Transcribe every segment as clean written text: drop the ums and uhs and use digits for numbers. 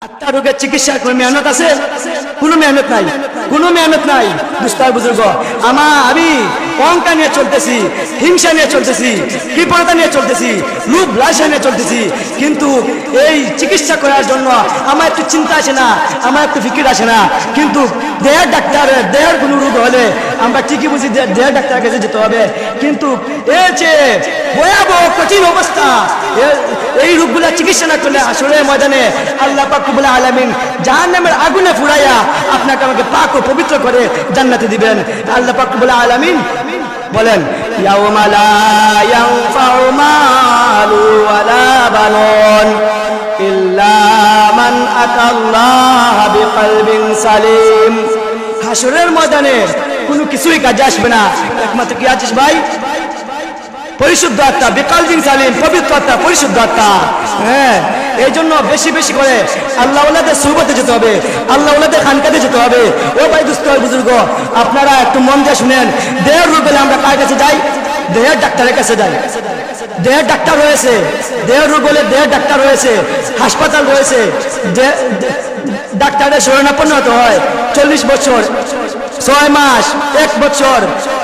আত্মা রোগের চিকিৎসার কোনো মেহনত আছে? কোনো মেহনত নাই, কোনো মেহনত নাই। দুস্তার বুজুর্গ, আমি অহংকার নিয়ে চলতেছি, হিংসা নিয়ে চলতেছি, কৃপণতা নিয়ে চলতেছি, লোভ লালসা নিয়ে চলতেছি, কিন্তু এই চিকিৎসা করার জন্য আমার একটু চিন্তা আসে না, আমার একটু ফিকির আসে না। কিন্তু দেহের ডাক্তারের দেহের কোনো রোগ হলে আমরা ঠিকই বুঝি দেহের ডাক্তারের কাছে যেতে হবে। কিন্তু এই যে ভয়াবহ কঠিন অবস্থা, এই রোগগুলা চিকিৎসা না করলে আসলে ময়দানে আল্লাহ পাক রব্বুল আলামিন জাহান্নামের আগুনে ফুরাইয়া আপনাকে আমাকে পাক ও পবিত্র করে জান্নাতে দিবেন। আল্লাহ পাক রব্বুল আলামিন বলেন, ইয়াউমা লা ইয়ানফাউ মালু ওয়ালা বানুন ইল্লা মান আতাল্লাহা বিকলবিন সালিম। হাসরের ময়দানে কোনো কিছুই কাজে আসবে না, একমাত্র কি আছিস ভাই? পরিশুদ্ধ আত্মা, বিকলবিন সালিম, পবিত্র আত্মা, পরিশুদ্ধ আত্মা। হ্যাঁ, এই জন্য বেশি বেশি করে আল্লাহ ওয়ালাদের সুহবতে যেতে হবে, আল্লাহ ওয়ালাদের খানকাতে যেতে হবে। ও ভাই দুস্থ বুজুর্গ, আপনারা একটু মন দিয়ে শুনেন। দেহের রোগ হলে আমরা কার কাছে যাই? দেহের ডাক্তারের কাছে যাই। দেহের ডাক্তার রয়েছে, দেহের রোগ হলে দেহের ডাক্তার রয়েছে, হাসপাতাল রয়েছে। ডাক্তারের শরণাপন্ন হতে হয় 40 বছর, 6 মাস, 1 বছর,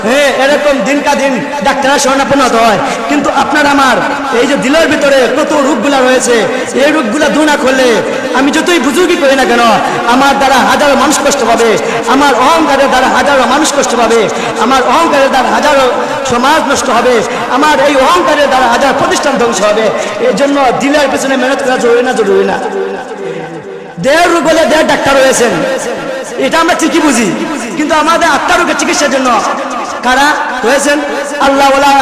হ্যাঁ, এরকম দিনকা দিন ডাক্তারের শরণাপন্ন হতে হয়। কিন্তু আপনার আমার এই যে দিলের ভিতরে কত রোগগুলা রয়েছে, এই রোগগুলা দূর না করলে আমি যতই বুজুর্গি করি না কেন, আমার দ্বারা হাজারো মানুষ কষ্ট পাবে, আমার অহংকারের দ্বারা হাজারো মানুষ কষ্ট পাবে, আমার অহংকারের দ্বারা হাজারো সমাজ নষ্ট হবে, আমার এই অহংকারের দ্বারা হাজার প্রতিষ্ঠান ধ্বংস হবে। এই জন্য দিলের পেছনে মেহনত করা জরুরি না? জরুরি না? দেহের রোগ হলে দেহের ডাক্তার রয়েছেন, এটা আমরা ঠিকই বুঝি, কিন্তু আমাদের আত্মার রোগের চিকিৎসার জন্য কারা রয়েছেন? আল্লাহ ওয়ালা।